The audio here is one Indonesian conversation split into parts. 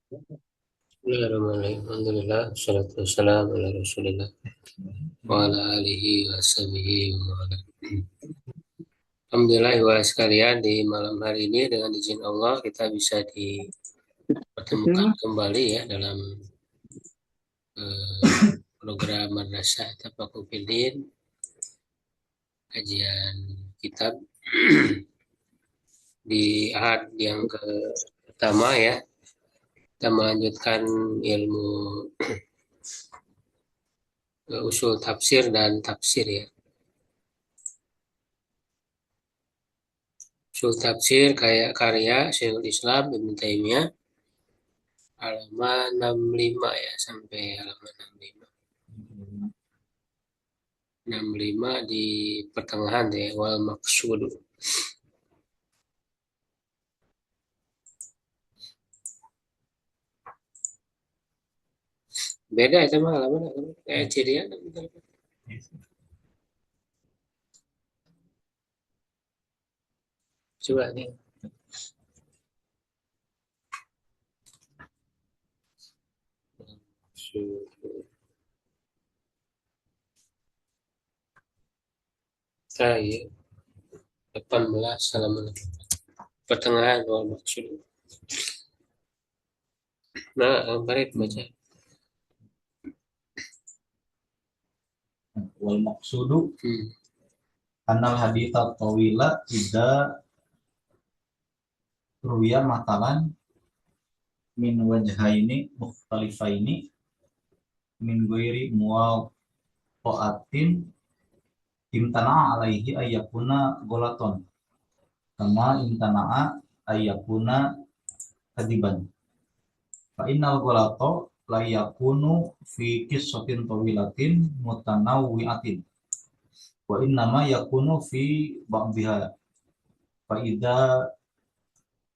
Bismillahirrahmanirrahim. Alhamdulillah, wassalatu wassalamu ala Rasulillah wa ala alihi wa sahbihi wa ala. Alhamdulillah wa sekalian, di malam hari ini dengan izin Allah kita bisa dipertemukan kembali ya dalam program Madrasah Tafaqquh kajian kitab di ahad yang pertama ya. Kita melanjutkan ilmu usul tafsir dan tafsir ya. Usul tafsir kayak karya Syekhul Islam Ibnu Taimiyah halaman 65 ya, sampai halaman 65. 65 di pertengahan ya, wal maksud. Beda itu mah halaman cirian. Coba nih. Saya 18 halaman pertengahan wal maksud. Nah, baik baca. Wal maqsudu anal haditha tawila idza ruya matalan min wajhaini mukhtalifaini min ghairi muwafaqatin imtana'a alaihi ayyakuna golaton kama imtana'a ayyakuna kadiban fa innal golato la yakunu fi qissatin tawilatin mutanawwi'atin wa innama yakunu fi ba'dhiha fa idza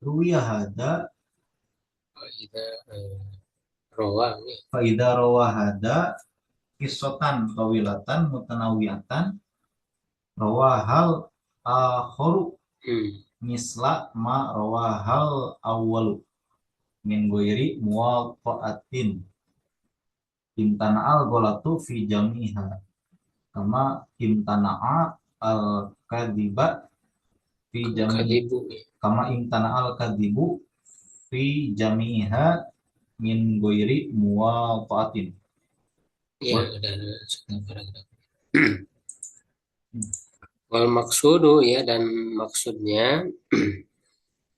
ruwiya hada Kita rawang ya. fa idza rawa hada qissatan tawilatan mutanawwi'atan rawahal akharu misla ma rawahal awwalu min ghairi muwafaqatin imtana'al ghalatu fi jami'iha kama imtana'a al kadhiba fi jami'i kama imtana'al kadhibu fi jami'iha min ghairi muwafaqatin. Ya, dan paragraf. Wal maksudu ya, dan maksudnya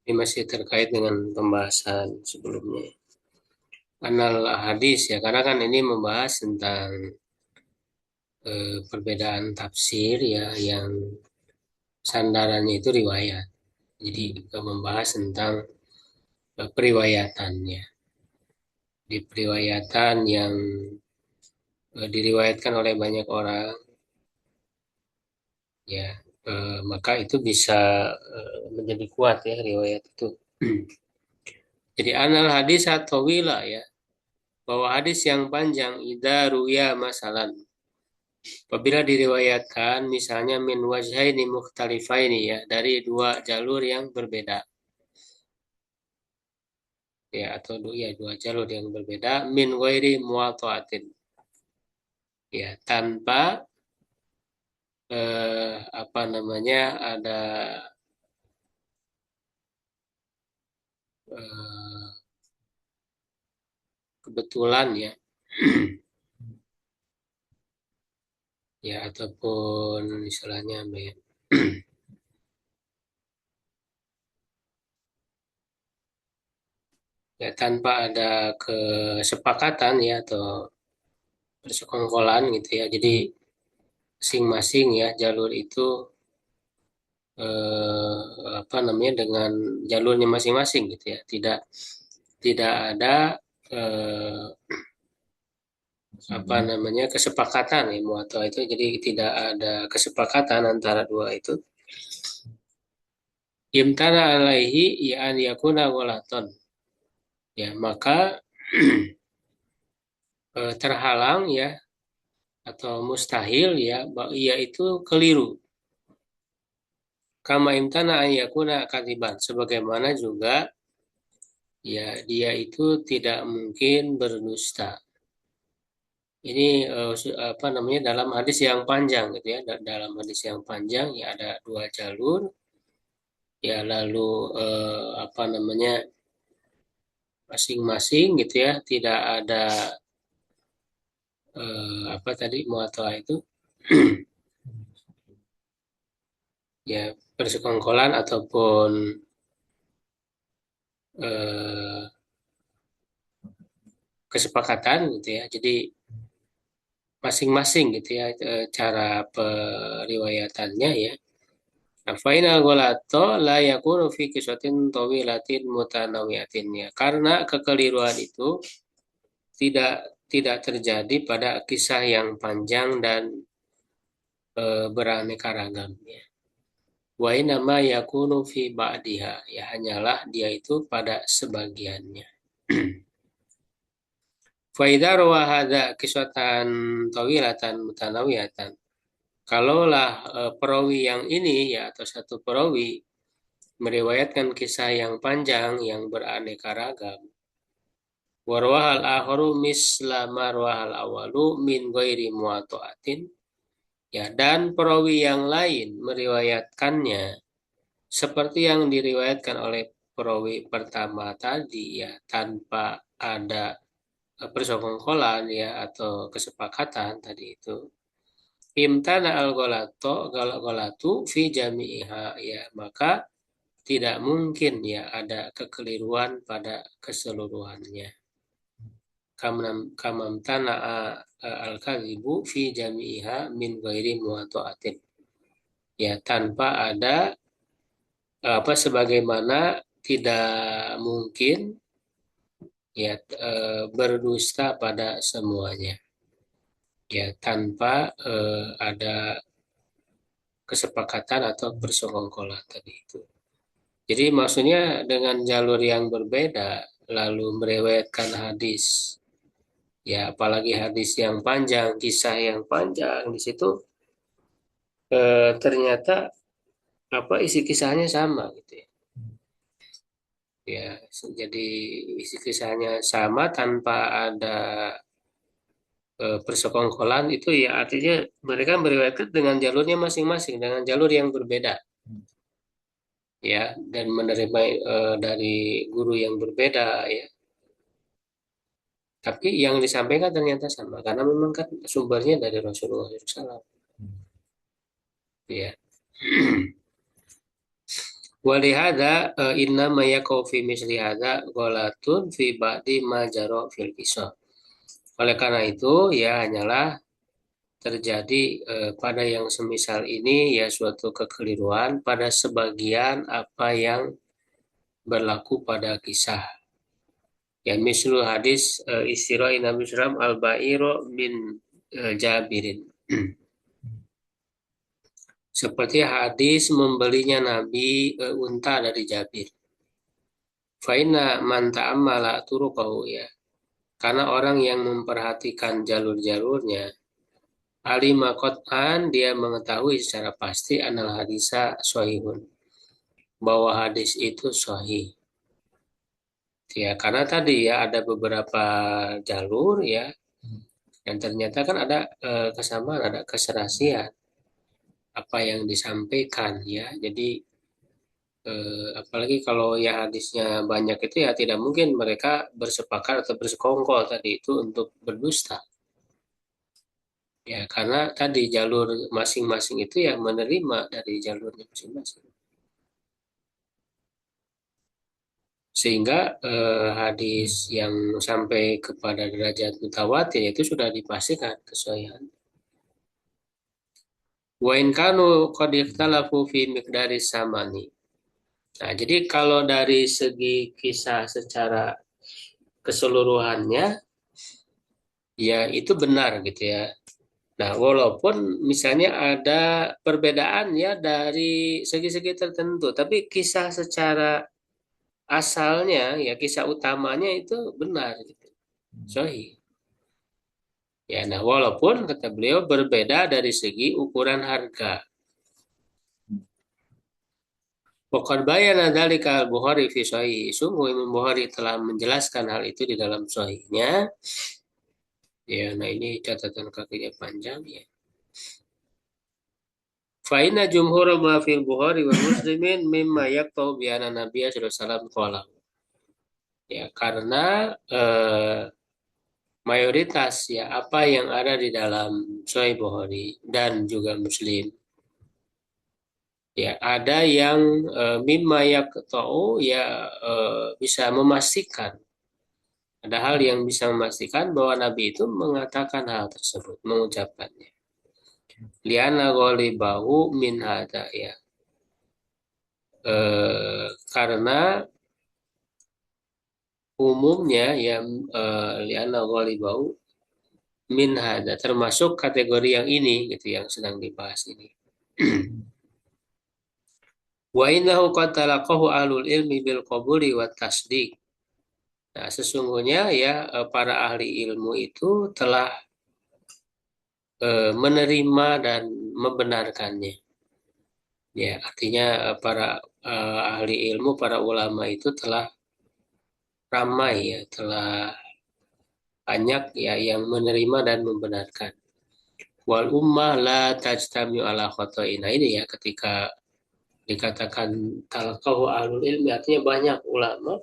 ini masih terkait dengan pembahasan sebelumnya. Anal hadis ya, karena kan ini membahas tentang perbedaan tafsir ya, yang sandarannya itu riwayat. Jadi membahas tentang periwayatannya. Di periwayatan yang diriwayatkan oleh banyak orang ya, maka itu bisa menjadi kuat ya riwayat itu. Jadi anal hadis atau wila ya, bahwa hadis yang panjang idza ruya masalan, apabila diriwayatkan misalnya min wajhaini mukhtalifaini ya, dari dua jalur yang berbeda ya, atau dua jalur yang berbeda, min ghairi muwata'atin ya, tanpa apa namanya, ada kebetulan ya. Ya, ataupun istilahnya apa ya, ya tanpa ada kesepakatan ya, atau persekongkolan gitu ya. Jadi masing-masing ya jalur itu apa namanya, dengan jalurnya masing-masing gitu ya. Tidak ada apa namanya, kesepakatan ya, muatu itu. Jadi tidak ada kesepakatan antara dua itu. Imtana alaihi ya an yakuna golaton ya, maka terhalang ya, atau mustahil ya, ia itu keliru. Kama imtana an yakuna kadiban, sebagaimana juga ya dia itu tidak mungkin berdusta. Ini apa namanya dalam hadis yang panjang gitu ya. Dalam hadis yang panjang ya ada dua jalur ya lalu apa namanya masing-masing gitu ya tidak ada apa tadi muatoa itu ya persekongkolan ataupun eh, kesepakatan gitu ya. Jadi masing-masing gitu ya cara periwayatannya ya. Nah, fainal golato la yakunu fi kiswatin tawilatin mutanawiyatin ya. Karena kekeliruan itu tidak tidak terjadi pada kisah yang panjang dan beraneka ragam ya. Wa inama yakunu fi ba'diha ya hanyalah dia itu pada sebagiannya. Fa idza rawa hadza kiswatan tawilatan mutanawiyatan. Kalaulah perawi yang ini ya atau satu perawi meriwayatkan kisah yang panjang yang beraneka ragam. Warwahal akharu misla marwahal awalu min ghairi muwatoatin. Ya, dan perawi yang lain meriwayatkannya seperti yang diriwayatkan oleh perawi pertama tadi ya tanpa ada persekongkolan ya atau kesepakatan tadi itu. Imtana al-golatu fi jami'iha ya maka tidak mungkin ya ada kekeliruan pada keseluruhannya. Kamamtana al-kadhibu fi jami'iha min ghairi muwatoatin. Ya tanpa ada apa sebagaimana tidak mungkin ya berdusta pada semuanya. Ya tanpa ada kesepakatan atau persekongkolan tadi itu. Jadi maksudnya dengan jalur yang berbeda lalu meriwayatkan hadis ya apalagi hadis yang panjang, kisah yang panjang di situ ternyata apa isi kisahnya sama gitu ya. Ya, jadi isi kisahnya sama tanpa ada persekongkolan itu ya artinya mereka meriwayatkan dengan jalurnya masing-masing dengan jalur yang berbeda ya dan menerima dari guru yang berbeda ya. Tapi yang disampaikan ternyata sama karena memang kan sumbernya dari Rasulullah SAW. Ya. Walihada inna mayakau fi misli hada golatun fi ba'di majaro fil kisah. Oleh karena itu ya hanyalah terjadi pada yang semisal ini ya suatu kekeliruan pada sebagian apa yang berlaku pada kisah. Ya mislu hadis istira'i Nabi Sallam al-Ba'iro bin Jabirin. Seperti hadis membelinya Nabi unta dari Jabir. Faina man ta'ammala turuqahu ya. Karena orang yang memperhatikan jalur-jalurnya, alima qat'an dia mengetahui secara pasti anal hadisa sahihun. Bahwa hadis itu sahih. Ya, karena tadi ya ada beberapa jalur ya, dan ternyata kan ada kesamaan, ada keserasian apa yang disampaikan ya. Jadi apalagi kalau ya hadisnya banyak itu ya tidak mungkin mereka bersepakat atau bersekongkol tadi itu untuk berdusta. Ya, karena tadi jalur masing-masing itu ya menerima dari jalurnya masing-masing. Sehingga hadis yang sampai kepada derajat mutawatir itu sudah dipastikan kesohihan. Wa in kanu qad ikhtalafu fi miqdari samani. Nah, jadi kalau dari segi kisah secara keseluruhannya ya itu benar gitu ya. Nah, walaupun misalnya ada perbedaan ya dari segi-segi tertentu, tapi kisah secara asalnya ya kisah utamanya itu benar gitu. Sahih. Ya, nah walaupun kata beliau berbeda dari segi ukuran harga. Waqad bayana dzalika al-Bukhari fi sahih. Sungguh Imam Bukhari telah menjelaskan hal itu di dalam sahihnya. Ya, nah ini catatan kakinya panjang ya. Fa inna jumhur ma fil Bukhari wa Muslimin mimma yaqtau bi anna Nabiy sallallahu alaihi wasallam qala. Ya, karena mayoritas ya apa yang ada di dalam Sahih Bukhari dan juga Muslim ya ada yang mimma yaqtau ya bisa memastikan. Ada hal yang bisa memastikan bahwa Nabi itu mengatakan hal tersebut, mengucapkannya. Liana ghalibahu min hada ya. Karena umumnya ya liana ghalibahu min hada termasuk kategori yang ini gitu yang sedang dibahas ini. Wa innahu qad talaqahu ahlul ilmi bil qabuli wat tasdiq. Nah, sesungguhnya ya para ahli ilmu itu telah menerima dan membenarkannya. Ya, artinya para ahli ilmu, para ulama itu telah ramai ya, telah banyak ya yang menerima dan membenarkan. Wal ummah la tajtami ala khata'in. Nah, ini ya ketika dikatakan talaqahu ahlul ilmi artinya banyak ulama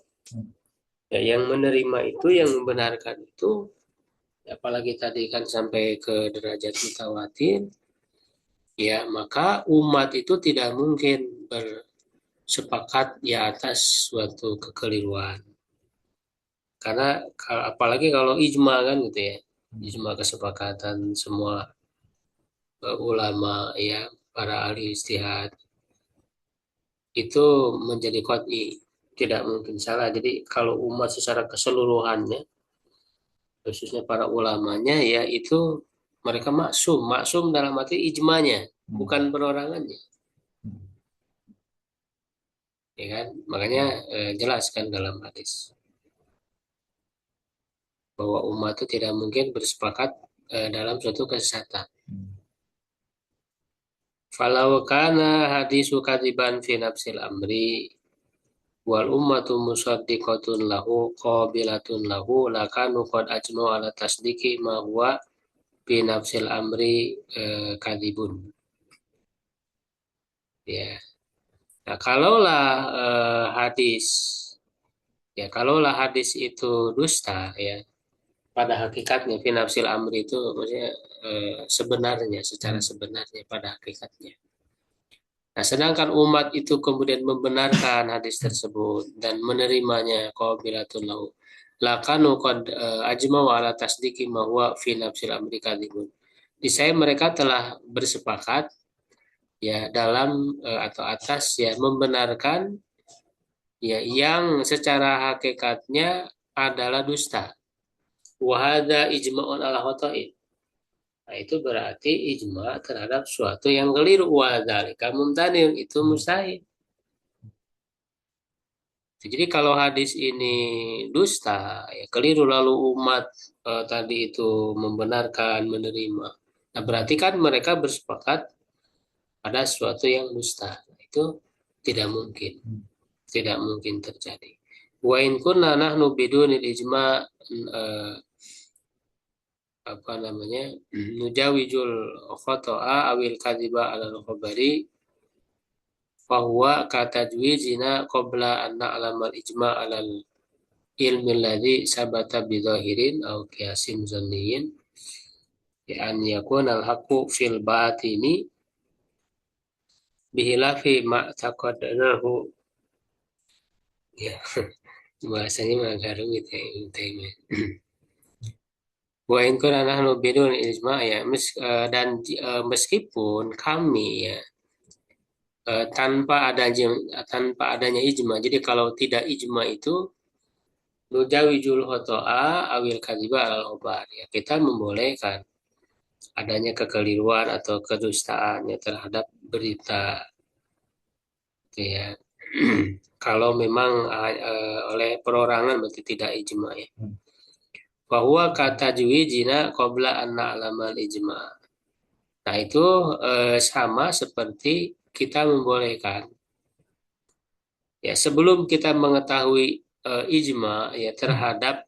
ya, yang menerima itu, yang membenarkan itu, apalagi tadi kan sampai ke derajat mutawatir, ya maka umat itu tidak mungkin bersepakat di atas suatu kekeliruan. Karena apalagi kalau ijma kan gitu ya, ijma kesepakatan semua ulama ya, para ahli ijtihad itu menjadi qat'i, tidak mungkin salah. Jadi kalau umat secara keseluruhannya, khususnya para ulamanya ya itu mereka maksum, maksum dalam arti ijmanya, bukan perorangannya, ya kan? Makanya jelas kan dalam hadis bahwa umat itu tidak mungkin bersepakat dalam suatu kesesatan. Falau kana hadisu kadiban fi nafsil amri wal ummatu musaddiqatun lahu qabilatun lahu lakanu qad ajmu ala tasdiki ma huwa fi nafsil amri kadibun. Ya. Nah, kalaulah hadis itu dusta ya, pada hakikatnya fi nafsil amri itu maksudnya sebenarnya, secara sebenarnya pada hakikatnya. Nah, sedangkan umat itu kemudian membenarkan hadis tersebut dan menerimanya qabilatun lahu. Lakanu qad ajma'u ala tasdiki ma huwa fi nafsil amri kadibun. Di saya mereka telah bersepakat ya dalam atau atas ya membenarkan ya yang secara hakikatnya adalah dusta. Wa hadza ijma'un ala khota'in. Nah, itu berarti ijma terhadap suatu yang keliru. Wa dzalika mumtanin, itu mustahil. Jadi kalau hadis ini dusta, ya keliru lalu umat tadi itu membenarkan, menerima. Nah, berarti kan mereka bersepakat pada sesuatu yang dusta. Itu tidak mungkin. Tidak mungkin terjadi. Wa in kunna nahnu bidunil ijma apa namanya nujawijul khoto'a awil kadhiba alal khabari fahuwa katajwizina qabla an na'lamal ijma alal ilmi alladhi sabata bizahirin aw qiyasin zanniyin bi an yakuna al-haqqu fil batini bihilafi ma taqaddanahu ya bahasanya agak rumit ya ini. Wa in kunna nahnu bidun ijma ya dan meskipun kami ya tanpa adanya ijma. Jadi kalau tidak ijma itu nujawijul khoto'a awil kadhiba alal khobar ya, kita membolehkan adanya kekeliruan atau kedustaannya terhadap berita gitu ya. Kalau memang oleh perorangan berarti tidak ijma ya. Bahwa kata juwijina qabla an na'lamal ijma. Nah itu sama seperti kita membolehkan Ya, sebelum kita mengetahui ijma ya terhadap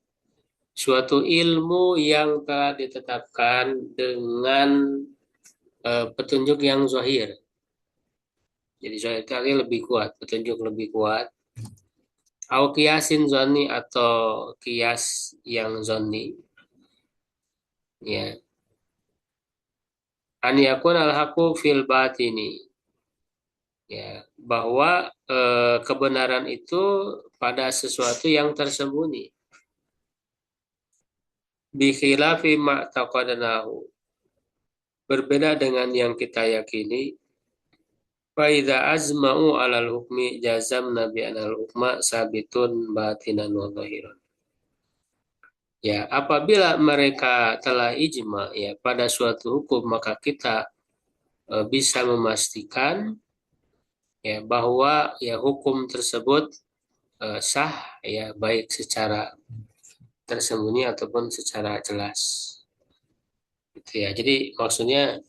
suatu ilmu yang telah ditetapkan dengan petunjuk yang zahir. Jadi zahir tadi lebih kuat, petunjuk lebih kuat. Au kiasin zoni atau kias yang zoni. Ya. An yakun al-haqu fil batini. Ya, bahwa kebenaran itu pada sesuatu yang tersembunyi. Bi khilafi ma taqadnahu. Berbeda dengan yang kita yakini. Faida azma'u alal hukmi jazam nabi anal hukma sabitun batinan wa zahiran. Ya, apabila mereka telah ijma ya pada suatu hukum maka kita bisa memastikan ya bahwa ya hukum tersebut sah ya baik secara tersembunyi ataupun secara jelas. Gitu ya. Jadi maksudnya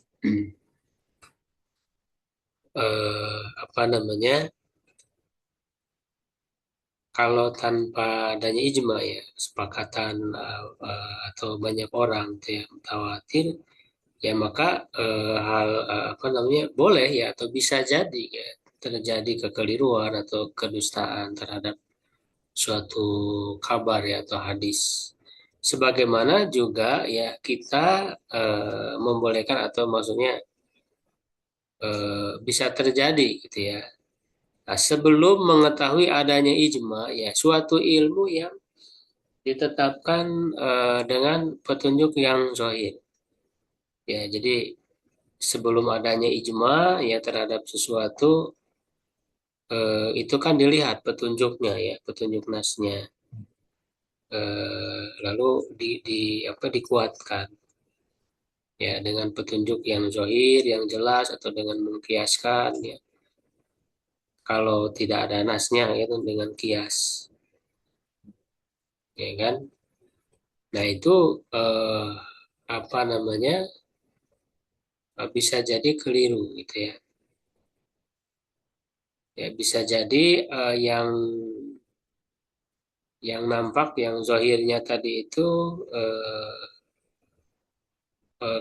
apa namanya? Kalau tanpa adanya ijma ya, kesepakatan atau banyak orang yang khawatir, ya maka hal apa namanya boleh ya atau bisa jadi ya terjadi kekeliruan atau kedustaan terhadap suatu kabar ya atau hadis. Sebagaimana juga ya kita membolehkan atau maksudnya bisa terjadi gitu ya. Nah, sebelum mengetahui adanya ijma ya suatu ilmu yang ditetapkan dengan petunjuk yang zahir. Ya, jadi sebelum adanya ijma ya terhadap sesuatu itu kan dilihat petunjuknya ya, petunjuk nasnya. Lalu di apa dikuatkan ya dengan petunjuk yang zahir, yang jelas atau dengan mengkiaskan ya. Kalau tidak ada nasnya itu dengan kias, ya kan? Nah itu eh, apa namanya bisa jadi keliru gitu ya. Ya bisa jadi yang nampak yang zahirnya tadi itu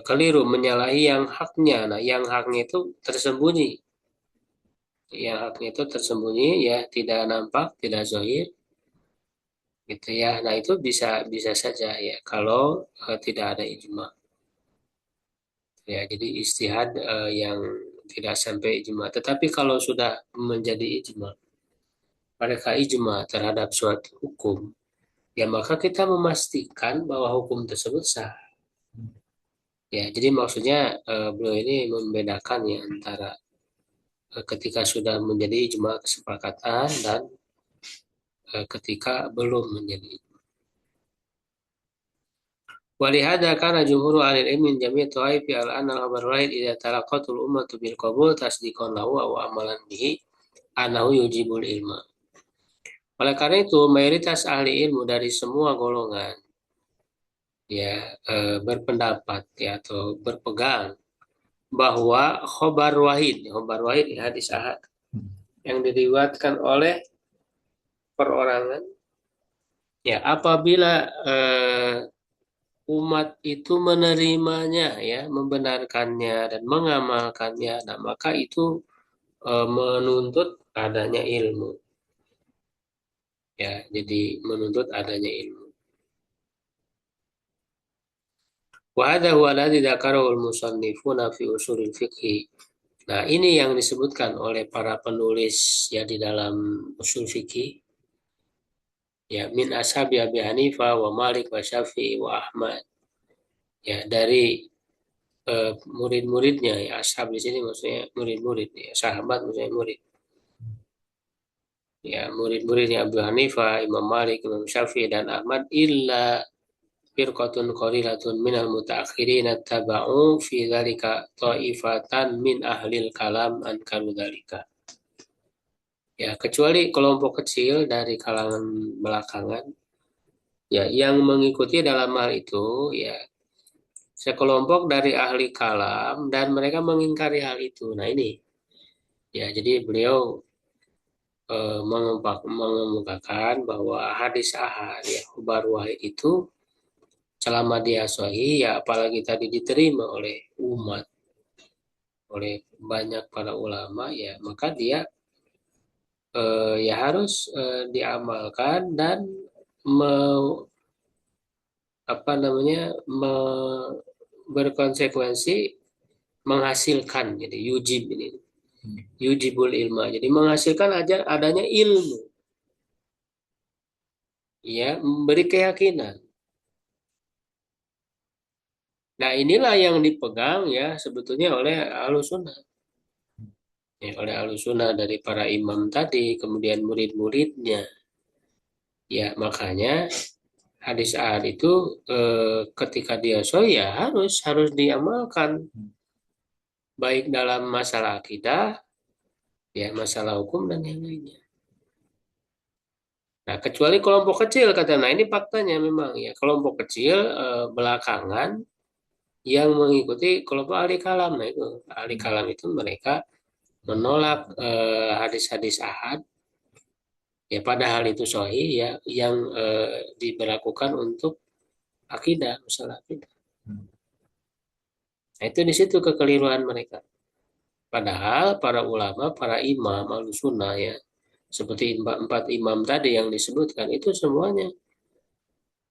keliru menyalahi yang haknya. Nah, yang haknya itu tersembunyi. Yang haknya itu tersembunyi ya tidak nampak, tidak zahir gitu ya. Nah, itu bisa bisa saja ya kalau tidak ada ijma. Ya, jadi istihad yang tidak sampai ijma. Tetapi kalau sudah menjadi ijma, mereka ijma terhadap suatu hukum, ya maka kita memastikan bahwa hukum tersebut sah. Ya, jadi maksudnya beliau ini membedakan ya antara ketika sudah menjadi ijma kesepakatan dan ketika belum menjadi ijma. Walihada kana jumhur ahli ilmi min jami' tawaifi al-anna khabar wahid idza talaqatul ummatu bil qabul tasdiqan lahu wa amalan bihi annahu yujibul ilma. Oleh karena itu, mayoritas ahli ilmu dari semua golongan ya berpendapat ya atau berpegang bahwa khobar wahid ya hadis ahad yang diriwayatkan oleh perorangan ya apabila umat itu menerimanya ya membenarkannya dan mengamalkannya nah maka itu menuntut adanya ilmu ya jadi menuntut adanya ilmu wa hadha huwa alladhi dzakarahu al-musannifuna fi usulil fiqh. Nah, ini yang disebutkan oleh para penulis ya di dalam usul fikih ya min ashabi Abi Hanifah wa Malik wa Syafi'i wa Ahmad ya dari murid-muridnya ya ashab di sini maksudnya murid-murid ya sahabat maksudnya murid ya murid-muridnya Abu Hanifah Imam Malik Imam Syafi'i dan Ahmad illa firqatun qalilatun minal mutaakhirin taba'u fi dzalika ta'ifatan min ahlil kalam ankaru dzalika. Ya, kecuali kelompok kecil dari kalangan belakangan ya yang mengikuti dalam hal itu ya sekelompok dari ahli kalam dan mereka mengingkari hal itu. Nah, ini ya jadi beliau mengemukakan bahwa hadis ahad ya khabar wahid itu selama dia sahih ya apalagi tadi diterima oleh umat, oleh banyak para ulama ya maka dia ya harus diamalkan dan me, apa namanya berkonsekuensi menghasilkan jadi yujib ini yujibul ilma jadi menghasilkan aja adanya ilmu ya memberi keyakinan. Nah inilah yang dipegang ya sebetulnya oleh Ahlussunnah ya, oleh Ahlussunnah dari para imam tadi kemudian murid-muridnya ya makanya hadis ahad itu ketika dia sahih ya harus diamalkan baik dalam masalah akidah ya masalah hukum dan yang lainnya. Nah, kecuali kelompok kecil kata. Nah, ini faktanya memang ya kelompok kecil belakangan yang mengikuti kelompok ahli kalam. Nah, itu ahli kalam itu mereka menolak hadis-hadis ahad ya padahal itu sahih ya yang diberlakukan untuk akidah, masalah akidah. Nah, itu di situ kekeliruan mereka. Padahal para ulama, para imam al-sunnah ya, seperti empat imam tadi yang disebutkan itu semuanya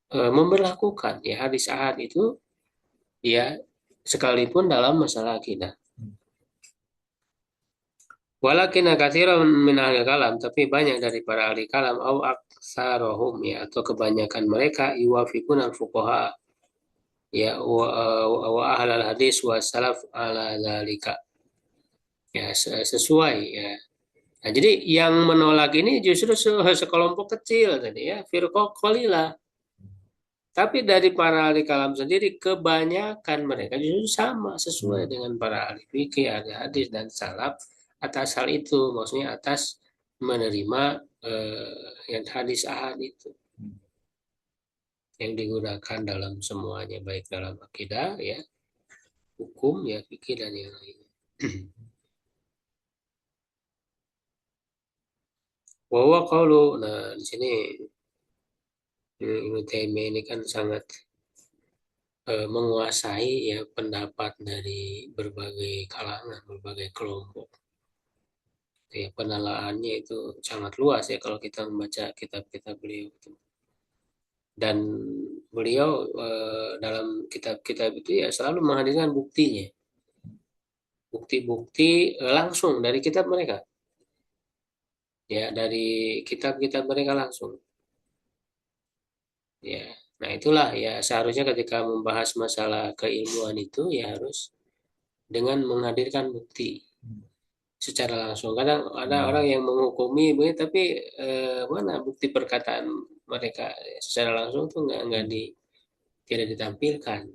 memberlakukan ya hadis ahad itu ya sekalipun dalam masalah akidah. Walakin katsiran min ahli kalam tapi banyak dari para ahli kalam au aktsarohum ya atau kebanyakan mereka yuwafiqun al fuqaha ya wa ahlal hadis wa salaf ala zalika ya sesuai ya. Nah, jadi yang menolak ini justru sekelompok kecil tadi ya firqah qalilah. Tapi dari para ahli kalam sendiri kebanyakan mereka justru sama sesuai dengan para ahli fikih, ahli hadis dan salaf atas hal itu, maksudnya atas menerima yang hadis ahad itu yang digunakan dalam semuanya baik dalam akidah ya, hukum ya, fikih dan yang lainnya. Bahwa kalau nah di sini Ibnu Taimiyah ini kan sangat menguasai ya pendapat dari berbagai kalangan, berbagai kelompok. Ya, penelaannya itu sangat luas ya kalau kita membaca kitab-kitab beliau itu. Dan beliau dalam kitab-kitab itu ya selalu menghadirkan buktinya, bukti-bukti langsung dari kitab mereka, ya dari kitab-kitab mereka langsung. Ya, nah itulah ya seharusnya ketika membahas masalah keilmuan itu ya harus dengan menghadirkan bukti secara langsung. Kadang ada orang yang menghukumi begitu, tapi mana bukti perkataan mereka secara langsung tuh nggak tidak ditampilkan.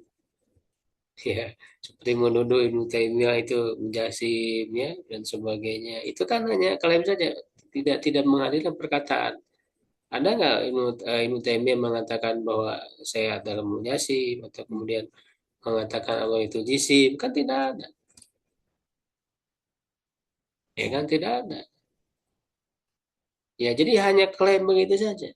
Ya, seperti menuduh Ibnu Taimiyah itu menjasim ya dan sebagainya. Itu kan hanya klaim saja, tidak menghadirkan perkataan. Ada nggak Ibnu Taimiyah mengatakan bahwa saya dalam menjasim atau kemudian mengatakan Allah itu jisim? Kan tidak ada. Ya kan tidak ada. Ya, jadi hanya klaim begitu saja.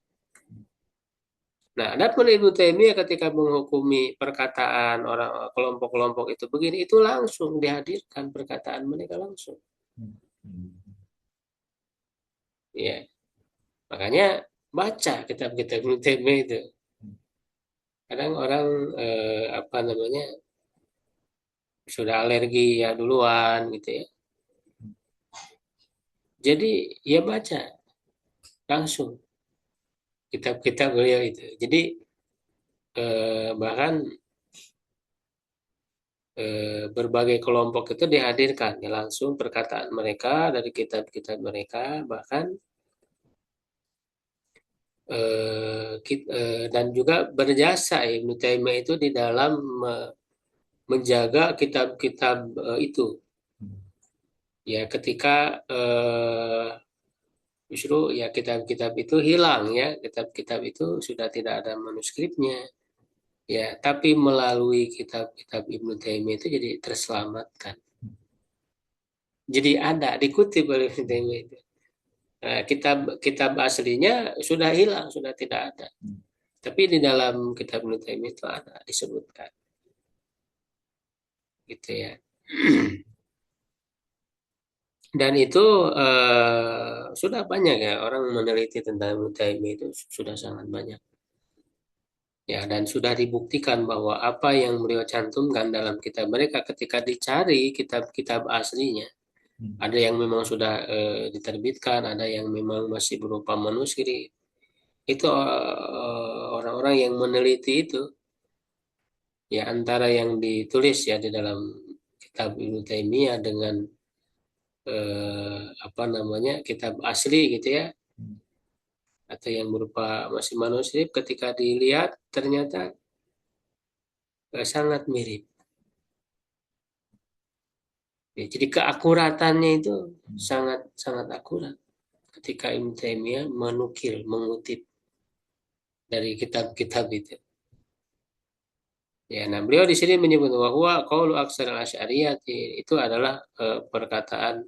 Nah, adapun Ibnu Taimiyah ketika menghukumi perkataan orang kelompok-kelompok itu begini, itu langsung dihadirkan perkataan mereka langsung. Ya, makanya baca kitab-kitab Ibnu Taimiyah itu. Kadang orang apa namanya sudah alergi ya duluan gitu ya. Jadi ya baca langsung kitab-kitab beliau itu. Jadi bahkan berbagai kelompok itu dihadirkan ya langsung perkataan mereka dari kitab-kitab mereka bahkan dan juga berjasa Ibnu Taimiyah itu di dalam menjaga kitab-kitab itu ya ketika justru ya kitab-kitab itu hilang ya kitab-kitab itu sudah tidak ada manuskripnya ya tapi melalui kitab-kitab Ibnu Taimiyah itu jadi terselamatkan jadi ada dikutip oleh Ibnu Taimiyah itu kitab kitab aslinya sudah hilang, sudah tidak ada. Tapi di dalam kitab Ibnu Taimiyah itu ada disebutkan, gitu ya. Dan itu sudah banyak ya orang meneliti tentang Ibnu Taimiyah, itu sudah sangat banyak. Ya, dan sudah dibuktikan bahwa apa yang beliau cantumkan dalam kitab mereka ketika dicari kitab-kitab aslinya, ada yang memang sudah diterbitkan, ada yang memang masih berupa manuskrip. Itu orang-orang yang meneliti itu, ya antara yang ditulis ya di dalam kitab Ibnu Taimiyah dengan apa namanya kitab asli gitu ya, atau yang berupa masih manuskrip, ketika dilihat ternyata sangat mirip. Ya, jadi keakuratannya itu sangat sangat akurat ketika Ibnu Taimiyah menukil, mengutip dari kitab-kitab itu. Ya, nah beliau di sini menyebut bahwa qaulu aksar al-asy'ariyah itu adalah perkataan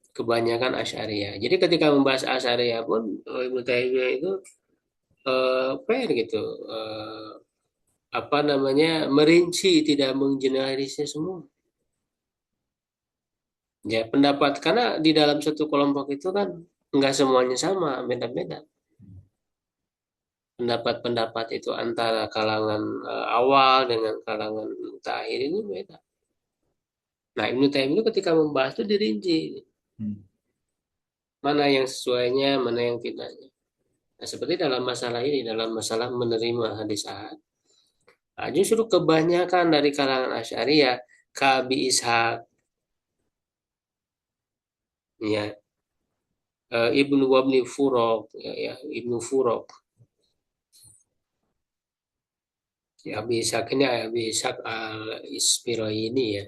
kebanyakan Asy'ariyah. Jadi ketika membahas Asy'ariyah pun Ibnu Taimiyah itu fair gitu, apa namanya, merinci, tidak menggeneralisir semua. Ya pendapat, karena di dalam satu kelompok itu kan nggak semuanya sama, beda-beda. Pendapat-pendapat itu antara kalangan awal dengan kalangan mutakhir ini beda. Nah, Ibnu Taimiyah itu ketika membahas itu dirinci. Mana yang sesuainya, mana yang tidaknya. Nah, seperti dalam masalah ini, dalam masalah menerima hadis ahad. Nah, justru kebanyakan dari kalangan Asy'ariyah, Ka'bi Ishaq, ya, Ibnu Wabni Furok, ya, Ibnu Furok. Ya, Abi Ishaq ini Abi Ishaq al-Isfirayini ya,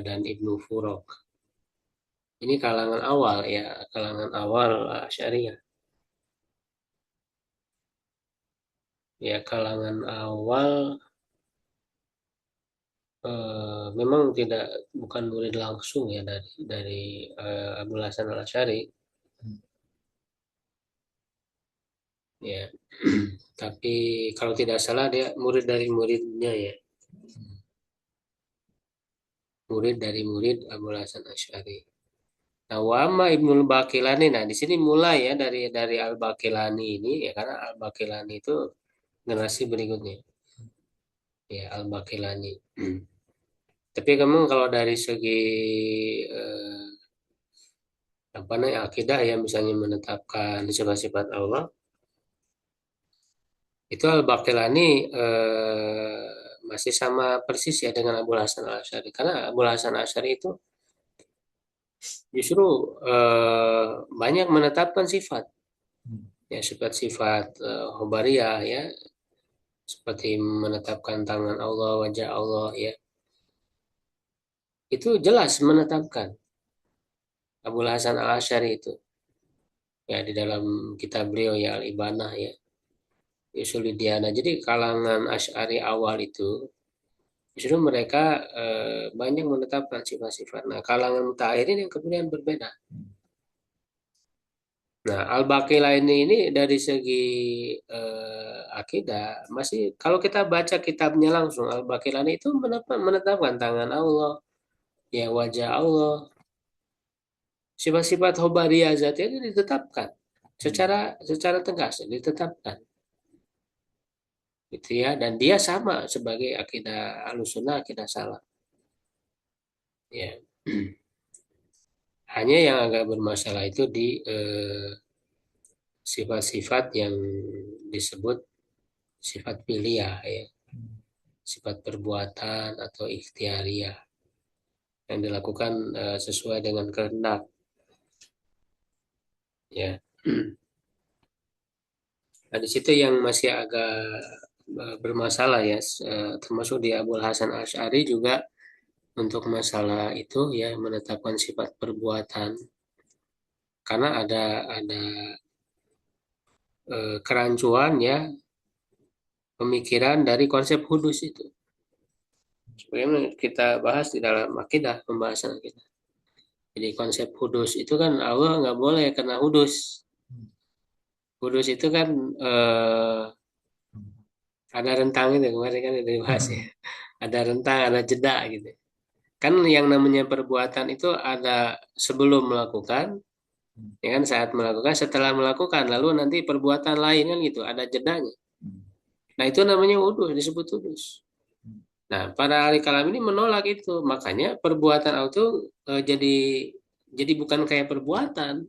dan Ibnu Furok. Ini kalangan awal ya, kalangan awal Asy'ariyah. Ya, kalangan awal memang tidak, bukan murid langsung ya dari Abdul Hasan al Asy'ari ya. Tapi kalau tidak salah dia murid dari muridnya ya, murid dari murid Abdul Hasan Asy'ari. Nah, wama Ibnul Baqilani, nah di sini mulai ya dari Al Baqilani ini ya, karena Al Baqilani itu generasi berikutnya ya, Al Baqilani. Tapi kamu kalau dari segi eh, apa namanya akidah ya, misalnya menetapkan sifat-sifat Allah, itu Al-Baqilani masih sama persis ya dengan Abu Hasan Al-Asy'ari. Karena Abu Hasan Al-Asy'ari itu justru banyak menetapkan sifat, ya sifat-sifat khobariyah ya, seperti menetapkan tangan Allah, wajah Allah ya. Itu jelas menetapkan Abu Hasan Al-Asy'ari itu. Ya di dalam kitab beliau ya Al-Ibanah ya, Usuluddiyana. Jadi kalangan Asy'ari awal itu justru mereka banyak menetapkan sifat-sifat. Nah, kalangan mutakhir ini yang kemudian berbeda. Nah, Al-Baqilani ini dari segi akidah masih, kalau kita baca kitabnya langsung, Al-Baqilani itu menetapkan tangan Allah, ya wajah Allah, sifat-sifat khobariyah zatnya itu ditetapkan secara tegas, ditetapkan, gitu ya. Dan dia sama sebagai akidah Ahlussunnah, akidah salaf. Ya. Hanya yang agak bermasalah itu di sifat-sifat yang disebut sifat piliah ya, sifat perbuatan atau ikhtiariyah yang dilakukan sesuai dengan kehendak ya. Nah, di situ yang masih agak bermasalah ya, termasuk di Abul Hasan Asy'ari juga untuk masalah itu ya, menetapkan sifat perbuatan, karena ada kerancuan ya pemikiran dari konsep hudus itu. Sebagaimana kita bahas di dalam akidah, pembahasan akidah. Jadi konsep hudus itu kan Allah nggak boleh kena hudus. Hudus itu kan ada rentang itu kemarin kan udah dibahas ya. Ada rentang, ada jeda gitu. Kan yang namanya perbuatan itu ada sebelum melakukan, ya kan saat melakukan, setelah melakukan, lalu nanti perbuatan lain kan gitu, ada jedanya. Nah itu namanya udus, disebut udus. Nah para ahli kalam ini menolak itu, makanya perbuatan itu jadi bukan kayak perbuatan,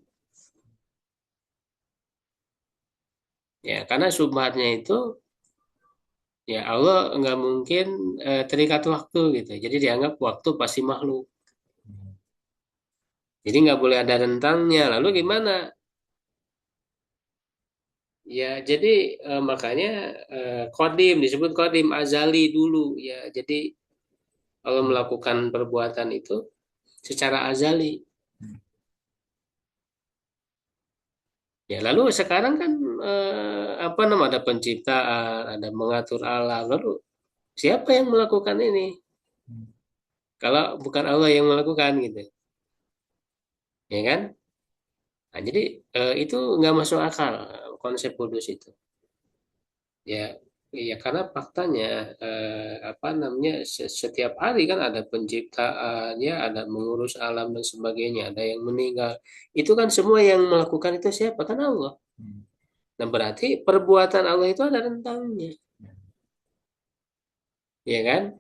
ya karena subhatnya itu ya Allah nggak mungkin terikat waktu gitu, jadi dianggap waktu pasti makhluk, jadi nggak boleh ada rentangnya. Lalu gimana? Ya, jadi makanya kodim disebut kodim azali dulu ya. Jadi kalau melakukan perbuatan itu secara azali. Ya, lalu sekarang kan apa nama ada penciptaan, ada mengatur alam. Lalu siapa yang melakukan ini? Kalau bukan Allah yang melakukan gitu, ya kan? Nah, jadi itu nggak masuk akal konsep kudus itu. Ya, ya karena faktanya apa namanya setiap hari kan ada penciptaan, ya ada mengurus alam dan sebagainya, ada yang meninggal. Itu kan semua yang melakukan itu siapa? Kan Allah. Nah, berarti perbuatan Allah itu ada rentangnya, ya kan?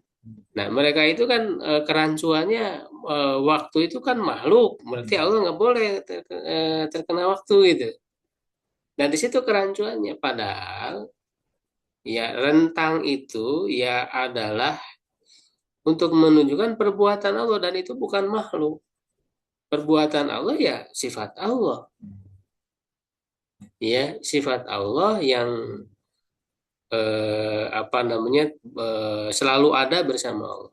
Nah, mereka itu kan kerancuannya waktu itu kan makhluk, berarti Allah nggak boleh terkena waktu itu. Nah, di situ kerancuannya. Padahal ya rentang itu ya adalah untuk menunjukkan perbuatan Allah dan itu bukan makhluk. Perbuatan Allah ya sifat Allah. Ya, sifat Allah yang apa namanya selalu ada bersama Allah.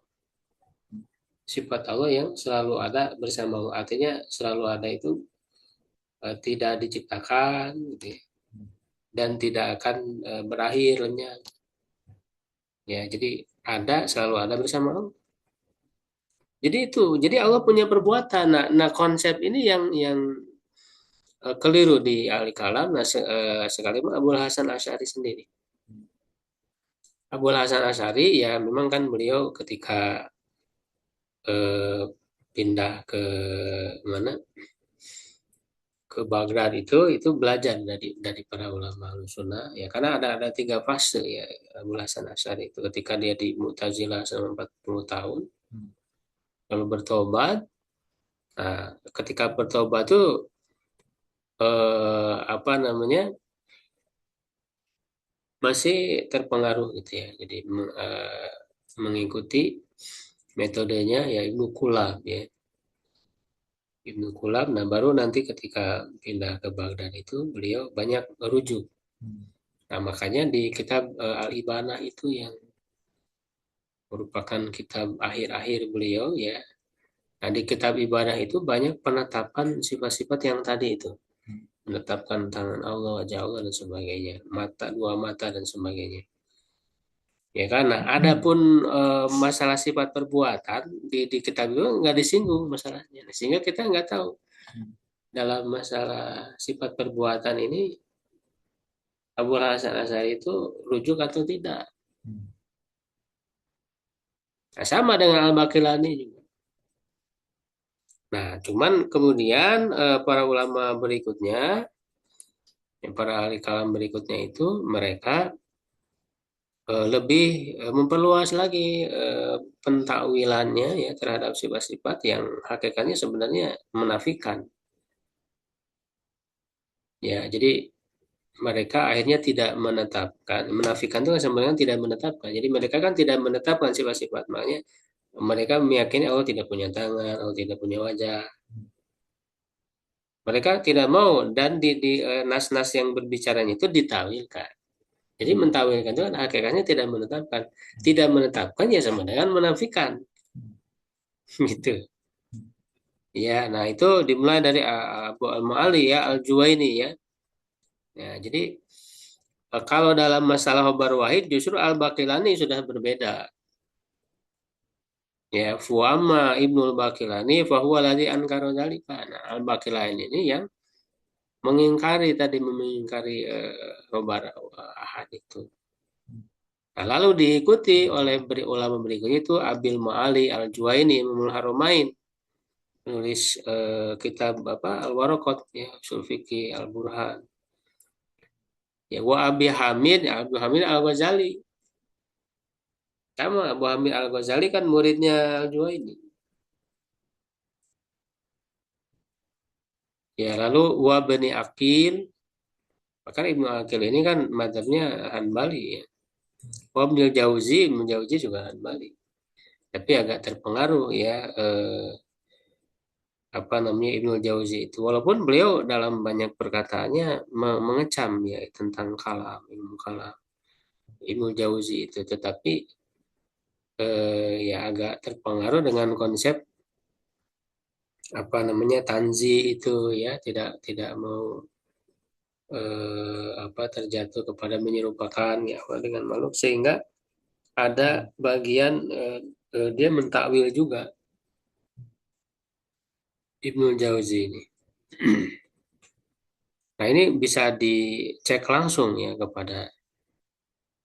Sifat Allah yang selalu ada bersama Allah. Artinya selalu ada itu tidak diciptakan gitu ya, dan tidak akan berakhir lenyap. Ya, jadi selalu ada bersama Allah. Jadi itu, jadi Allah punya perbuatan. Nah, konsep ini yang keliru di ahli kalam. Nah, sekalipun Abul Hasan Asy'ari sendiri. Abul Hasan Asy'ari ya memang kan beliau ketika eh, pindah ke mana ke Baghdad itu belajar dari para ulama sunnah ya karena ada tiga fase ya Abul Hasan Asy'ari itu ketika dia di Mu'tazilah selama 40 tahun lalu bertobat. Nah, ketika bertobat tuh apa namanya masih terpengaruh gitu ya. Jadi mengikuti metodenya ya Ibnu Kulab ya. Ibnu Kulab, nah baru nanti ketika pindah ke Baghdad itu beliau banyak merujuk. Nah makanya di kitab Al-Ibanah itu yang merupakan kitab akhir-akhir beliau ya. Nah di kitab Ibadah itu banyak penetapan sifat-sifat yang tadi itu. Menetapkan tangan Allah, wajah Allah dan sebagainya. Mata, dua mata dan sebagainya. Ya kan, nah adapun masalah sifat perbuatan di kitab itu nggak disinggung masalahnya, sehingga kita nggak tahu dalam masalah sifat perbuatan ini Abu Hasan Asy'ari itu rujuk atau tidak. Nah, sama dengan Al-Baqillani juga. Nah, cuman kemudian para ulama berikutnya, para ahli kalam berikutnya itu mereka lebih memperluas lagi pentakwilannya ya terhadap sifat-sifat yang hakikatnya sebenarnya menafikan. Ya, jadi mereka akhirnya tidak menetapkan, menafikan itu kan sebenarnya tidak menetapkan. Jadi mereka kan tidak menetapkan sifat-sifat, makanya mereka meyakini Allah tidak punya tangan, Allah tidak punya wajah. Mereka tidak mau dan di nas-nas yang berbicaranya itu ditawilkan. Jadi mentawilkan itu kan hakikatnya tidak menetapkan. Tidak menetapkan ya sama dengan menafikan. Gitu. Ya, nah itu dimulai dari Abu Al-Ma'ali ya, Al-Juwaini ya. Ya, jadi kalau dalam masalah khobar wahid justru Al-Baqillani sudah berbeda. Ya, fuama Ibnul Baqilani fahuwa ladzi ankara dzalika. Nah, Al-Baqilani ini yang mengingkari khobar ahad itu. Nah, lalu diikuti oleh ulama berikutnya itu Abil Ma'ali Al-Juwaini Imamul Haramain, nulis kitab apa Al-Waraqat ya, Ushul Fiqih Al-Burhan. Ya, wa Abu Hamid Al-Ghazali. Sama Abu Hamid Al-Ghazali kan muridnya Al-Juwaini. Ya, lalu wa Bani Aqil, maka Ibnu Aqil ini kan mazhabnya Hanbali ya. Wa Ibnu Jauzi juga Hanbali. Tapi agak terpengaruh ya apa namanya Ibnu Jauzi itu, walaupun beliau dalam banyak perkataannya mengecam ya tentang kalam, ilmu kalam Ibnu Jauzi itu, tetapi ya agak terpengaruh dengan konsep apa namanya tanzi itu ya, tidak tidak mau apa terjatuh kepada menyerupakan ya dengan makhluk, sehingga ada bagian dia mentakwil juga Ibnu Jauzi ini. Nah, ini bisa dicek langsung ya kepada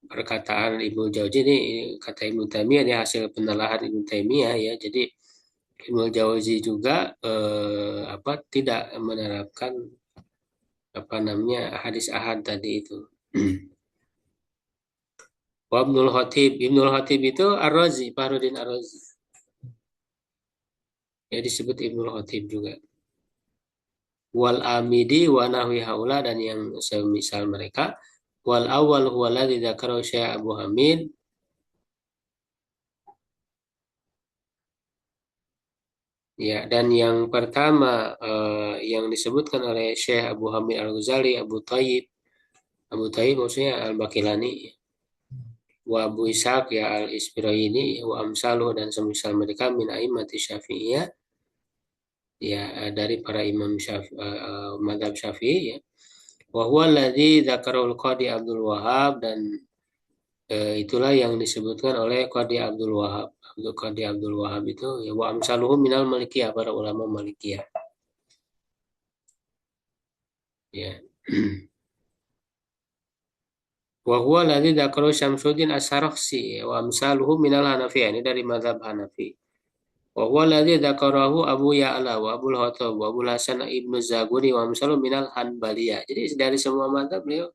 perkataan Ibnu Jauzi ini, kata Ibnu Taimiyah, ini hasil penelaahan Ibnu Taimiyah ya. Jadi Ibnu Jauzi juga apa tidak menerapkan apa namanya hadis ahad tadi itu. Wa Ibnul Khatib itu Ar-Razi, Fahrudin Ar-Razi. Ya disebut Ibnul Khatib juga. Wal Amidi wa nahwi haula, dan yang semisal mereka. Wal awal huwa alladzi dzakarahu Syekh Abu Hamid. Ya, dan yang pertama yang disebutkan oleh Syekh Abu Hamid Al-Ghazali, Abu Tayyib maksudnya Al-Baqilani, wa Abu Ishaq ya Al-Isfirayini, wa amsaluh, dan semisal mereka min a'immati Syafi'iyah ya, dari para imam mazhab Syafi'i ya. Wa huwa alladzi dzakarul Qadi Abdul Wahhab, dan itulah yang disebutkan oleh Qadi Abdul Wahhab. Qadi Abdul Wahhab itu ya, wa amsaluhum minal Malikiyah, para ulama Malikiyah. Ya. Wa huwa alladzi dzakara Syamsuddin As-Sarakhsi wa amsaluhu minal Hanafiyah, ini dari mazhab Hanafi. Wa huwa alladzi dzakarahu Abu Ya'la wa Abul Khattab wa Abul Hasan Ibnu Zaguni wa amsaluhu minal Hanbaliyah. Jadi dari semua mazhab beliau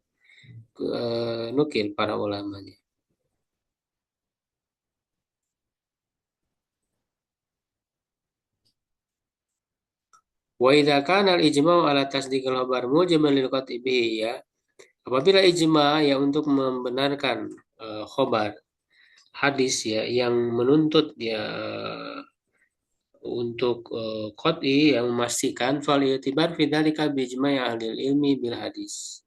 nukil para ulamanya. Wa idza kana al-ijma'u ala tasdiqil khabar mujiban lil qat'i bihi ya. Apabila ijma ya untuk membenarkan khobar hadis ya yang menuntut ya untuk qat'i yang memastikan fal i'tibar fi dzalika bi ijma'i ahli ilmi bil hadis.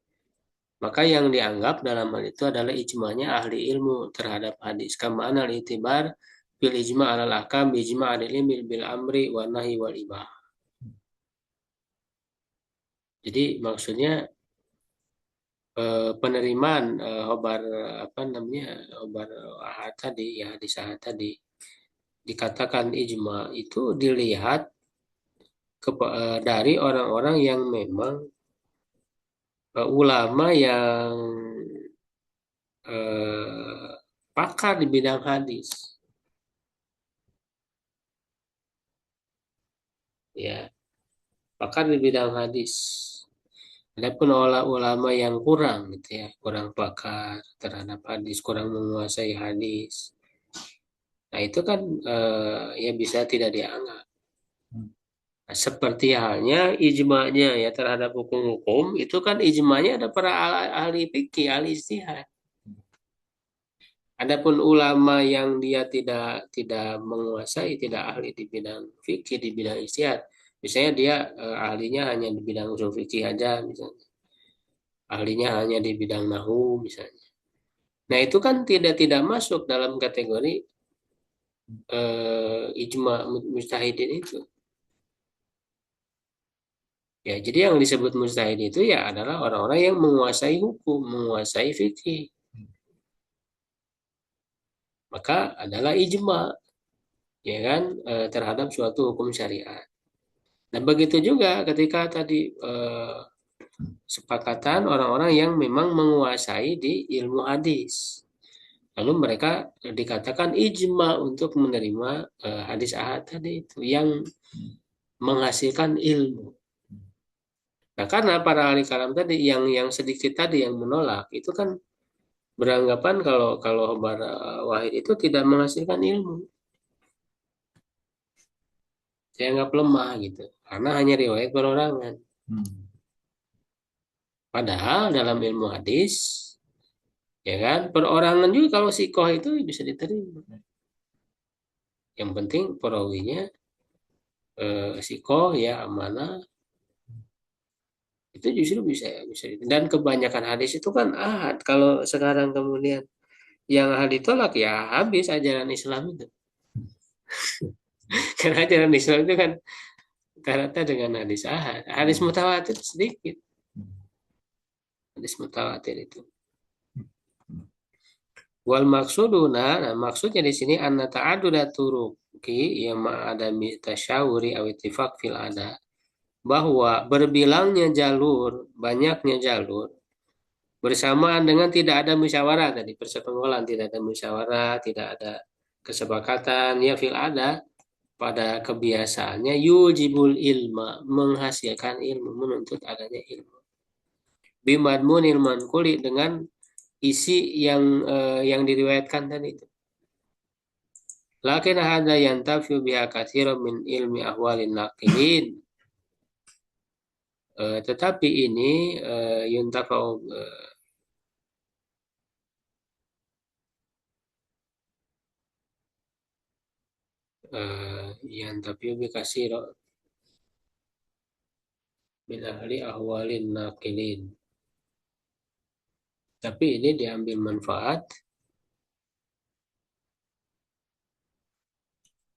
Maka yang dianggap dalam hal itu adalah ijma'nya ahli ilmu terhadap hadis. Kama anal i'tibar bil ijma' alal ahkam bi ijma' ahli ilmi bil amri wa nahi wal ibah. Jadi maksudnya penerimaan khobar apa namanya khobar ahad tadi ya, hadis ahad tadi dikatakan ijma itu dilihat dari orang-orang yang memang ulama yang pakar di bidang hadis ya, pakar di bidang hadis. Adapun ulama yang kurang gitu ya, kurang pakar terhadap hadis, kurang menguasai hadis, nah itu kan ya bisa tidak dianggap. Nah, seperti halnya ijma'nya ya terhadap hukum-hukum, itu kan ijma'nya ada para ahli fikih, ahli ijtihad. Adapun ulama yang dia tidak menguasai, tidak ahli di bidang fikih, di bidang ijtihad, misalnya dia ahlinya hanya di bidang usul fikih aja misalnya, ahlinya hanya di bidang nahwu misalnya. Nah, itu kan tidak masuk dalam kategori ijma mujtahidin itu. Ya, jadi yang disebut mujtahid itu ya adalah orang-orang yang menguasai hukum, menguasai fikih. Maka adalah ijma. ya kan, terhadap suatu hukum syariat. Dan begitu juga ketika tadi sepakatan orang-orang yang memang menguasai di ilmu hadis. Lalu mereka dikatakan ijma untuk menerima hadis ahad tadi itu yang menghasilkan ilmu. Nah, karena para ahli kalam tadi yang sedikit tadi yang menolak itu kan beranggapan kalau kalau bara wahid itu tidak menghasilkan ilmu. Saya anggap lemah gitu. Karena hanya riwayat perorangan. Padahal dalam ilmu hadis, ya kan, perorangan juga kalau sikoh itu bisa diterima. Yang penting perawinya sikoh ya amanah itu justru bisa dan kebanyakan hadis itu kan ahad. Kalau sekarang kemudian yang ahad ditolak ya habis ajaran Islam itu. Karena ajaran Islam itu kan rata dengan hadis ahad. Hadis mutawatir sedikit. Hadis mutawatir itu. Wal maksuduna, nah maksudnya di sini anna ta'aduda turuki ya ma'adami tasyawuri aw ittifaq fil ada, bahwa berbilangnya jalur, banyaknya jalur bersamaan dengan tidak ada musyawarah tadi, persekongkolan, tidak ada musyawarah, tidak ada kesepakatan ya fil ada, pada kebiasaannya yujibul ilma, menghasilkan ilmu, menuntut adanya ilmu. Bimadmunil manquli, dengan isi yang diriwayatkan tadi itu. Lakin hada yantafi biha katsiran min ilmi ahwalin naqilin. Tetapi ini yuntafau yantafi bi katsiran min ahli ahwalin naqilin. Tapi ini diambil manfaat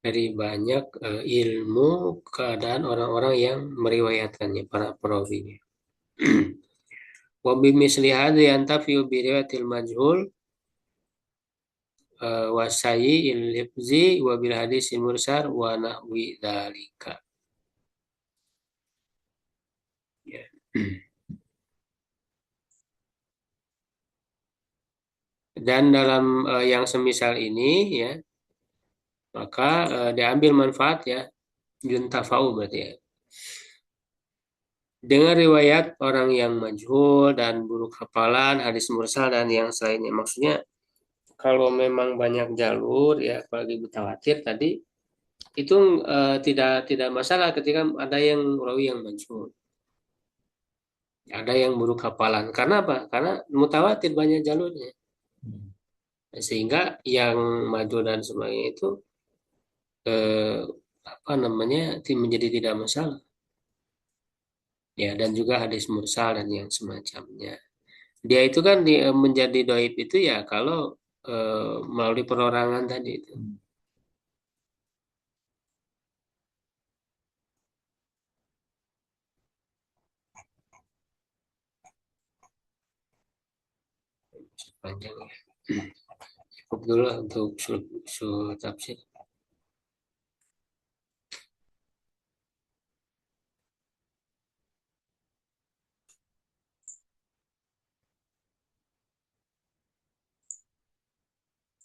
dari banyak ilmu keadaan orang-orang yang meriwayatkannya, para perawinya. Wa bimisli hadza yantafi'u bi riwayatil majhul wa sayyi'il hifzi wa bil hadisil mursal wa nahwi dzalika. Ya. Dan dalam yang semisal ini ya, maka diambil manfaat ya, yuntafa'u berarti ya. Dengan riwayat orang yang majhul dan buruk hafalan, hadis mursal dan yang selainnya. Maksudnya kalau memang banyak jalur ya, apalagi mutawatir tadi itu tidak masalah ketika ada yang rawi yang majhul, ada yang buruk hafalan. Karena apa? Karena mutawatir banyak jalurnya, sehingga yang majhul dan sebagainya itu eh, apa namanya menjadi tidak masalah. Ya, dan juga hadis mursal dan yang semacamnya. Dia itu kan menjadi doib itu ya kalau melalui perorangan tadi itu. Panjang ya. Cukup dulu lah untuk tafsir.